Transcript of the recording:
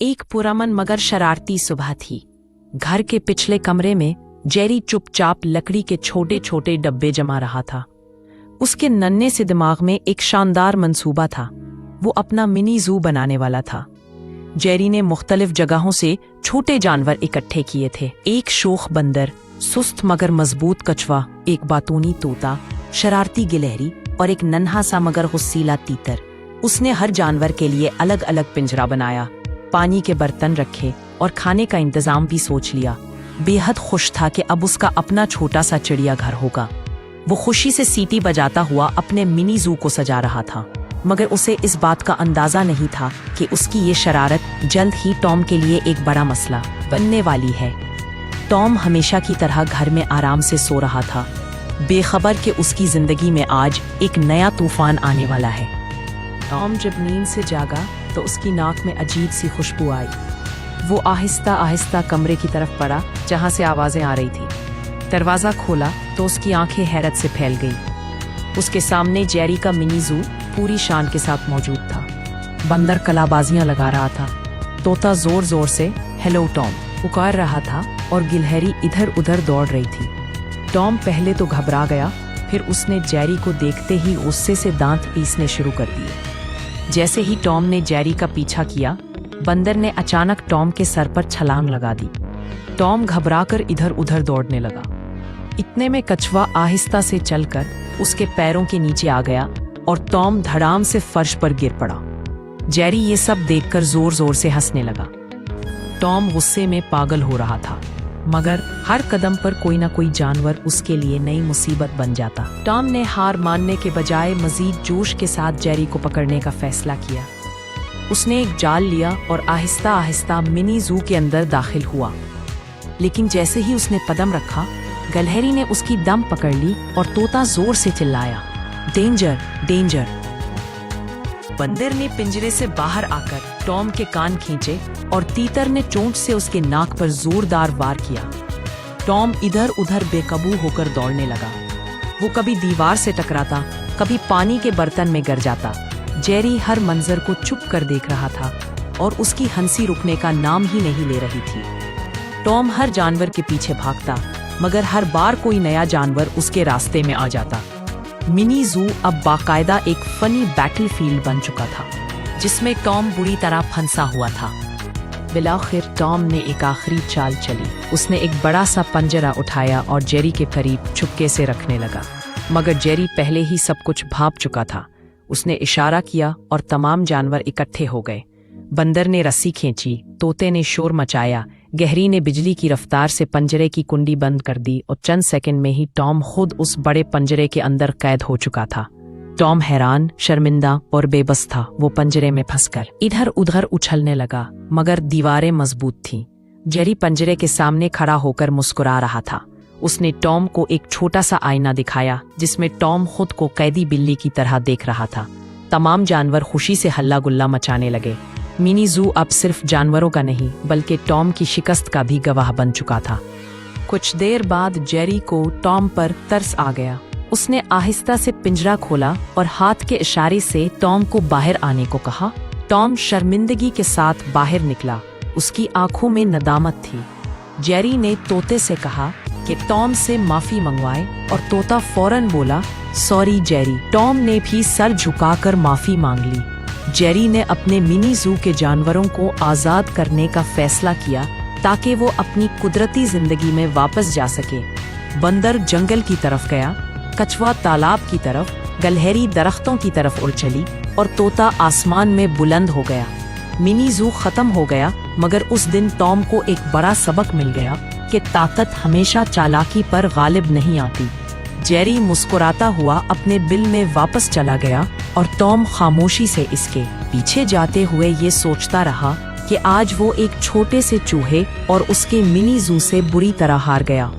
एक पुरअमन मगर शरारती सुबह थी। घर के पिछले कमरे में जेरी चुपचाप लकड़ी के छोटे छोटे डब्बे जमा रहा था। उसके नन्हे से दिमाग में एक शानदार मंसूबा था। वो अपना मिनी ज़ू बनाने वाला था। जेरी ने मुख्तलिफ जगहों से छोटे जानवर इकट्ठे किए थे। एक शोख बंदर, सुस्त मगर मजबूत कछुआ, एक बातूनी तोता, शरारती गिलहरी और एक नन्हा सा मगर गुस्सीला तीतर। उसने हर जानवर के लिए अलग अलग पिंजरा बनाया, पानी के बर्तन रखे और खाने का इंतजाम भी सोच लिया। बेहद खुश था कि अब उसका अपना छोटा सा चिड़ियाघर होगा। वो खुशी से सीटी बजाता हुआ अपने मिनी ज़ू को सजा रहा था, मगर उसे इस बात का अंदाजा नहीं था कि उसकी ये शरारत जल्द ही टॉम के लिए एक बड़ा मसला बनने वाली है। टॉम हमेशा की तरह घर में आराम से सो रहा था, बेखबर कि उसकी जिंदगी में आज एक नया तूफान आने वाला है। टॉम जब नींद से जागा तो उसकी नाक में अजीब सी खुशबू आई। वो आहिस्ता आहिस्ता कमरे की तरफ बढ़ा जहां से आवाजें आ रही थी। दरवाजा खोला तो उसकी आंखें हैरत से फैल गई। उसके सामने जेरी का मिनी ज़ू पूरी शान के साथ मौजूद था। बंदर कलाबाजियां लगा रहा था, तोता जोर जोर से हेलो टॉम पुकार रहा था और गिलहरी इधर उधर दौड़ रही थी। टॉम पहले तो घबरा गया, फिर उसने जेरी को देखते ही गुस्से से दांत पीसने शुरू कर दिए। जैसे ही टॉम ने जेरी का पीछा किया, बंदर ने अचानक टॉम के सर पर छलांग लगा दी। टॉम घबराकर इधर उधर दौड़ने लगा। इतने में कछुआ आहिस्ता से चलकर उसके पैरों के नीचे आ गया और टॉम धड़ाम से फर्श पर गिर पड़ा। जेरी ये सब देखकर जोर जोर से हंसने लगा। टॉम गुस्से में पागल हो रहा था, मगर हर कदम पर कोई ना कोई जानवर उसके लिए नई मुसीबत बन जाता। टॉम ने हार मानने के बजाय मजीद जोश के साथ जेरी को पकड़ने का फैसला किया। उसने एक जाल लिया और आहिस्ता आहिस्ता मिनी ज़ू के अंदर दाखिल हुआ। लेकिन जैसे ही उसने कदम रखा, गिलहरी ने उसकी दम पकड़ ली और तोता जोर से चिल्लाया, डेंजर डेंजर। बंदर ने पिंजरे से बाहर आकर टॉम के कान खींचे और तीतर ने चोंच से उसके नाक पर जोरदार वार किया। टॉम इधर उधर बेकाबू होकर दौड़ने लगा। वो कभी दीवार से टकराता, कभी पानी के बर्तन में गिर जाता। जेरी हर मंजर को चुप कर देख रहा था और उसकी हंसी रुकने का नाम ही नहीं ले रही थी। टॉम हर जानवर के पीछे भागता, मगर हर बार कोई नया जानवर उसके रास्ते में आ जाता। मिनी ज़ू अब बाकायदा एक फनी बैटलफील्ड बन चुका था, जिसमें टॉम बुरी तरह फंसा हुआ था। बिलाखिर टॉम ने एक आखिरी चाल चली। उसने एक बड़ा सा पंजरा उठाया और जेरी के करीब चुपके से रखने लगा, मगर जेरी पहले ही सब कुछ भांप चुका था। उसने इशारा किया और तमाम जानवर इकट्ठे हो गए। बंदर ने रस्सी खींची, तोते ने शोर मचाया, गहरी ने बिजली की रफ्तार से पंजरे की कुंडी बंद कर दी और चंद सेकंड में ही टॉम खुद उस बड़े पंजरे के अंदर कैद हो चुका था। टॉम हैरान, शर्मिंदा और बेबस था। वो पंजरे में फंसकर इधर उधर उछलने लगा, मगर दीवारें मजबूत थीं। जेरी पंजरे के सामने खड़ा होकर मुस्कुरा रहा था। उसने टॉम को एक छोटा सा आईना दिखाया, जिसमें टॉम खुद को कैदी बिल्ली की तरह देख रहा था। तमाम जानवर खुशी से हल्ला गुल्ला मचाने लगे। मिनी ज़ू अब सिर्फ जानवरों का नहीं, बल्कि टॉम की शिकस्त का भी गवाह बन चुका था। कुछ देर बाद जेरी को टॉम पर तरस आ गया। उसने आहिस्ता से पिंजरा खोला और हाथ के इशारे से टॉम को बाहर आने को कहा। टॉम शर्मिंदगी के साथ बाहर निकला। उसकी आंखों में नदामत थी। जेरी ने तोते से कहा कि टॉम से माफी मंगवाए और तोता फौरन बोला, सॉरी जेरी। टॉम ने भी सर झुकाकर माफी मांग ली। जेरी ने अपने मिनी ज़ू के जानवरों को आजाद करने का फैसला किया ताकि वो अपनी कुदरती जिंदगी में वापस जा सके। बंदर जंगल की तरफ गया, कछुआ तालाब की तरफ, गिलहरी दरख्तों की तरफ उड़ चली और तोता आसमान में बुलंद हो गया। मिनी ज़ू खत्म हो गया, मगर उस दिन टॉम को एक बड़ा सबक मिल गया कि ताकत हमेशा चालाकी पर गालिब नहीं आती। जेरी मुस्कुराता हुआ अपने बिल में वापस चला गया और टॉम खामोशी से इसके पीछे जाते हुए ये सोचता रहा कि आज वो एक छोटे से चूहे और उसके मिनी ज़ू से बुरी तरह हार गया।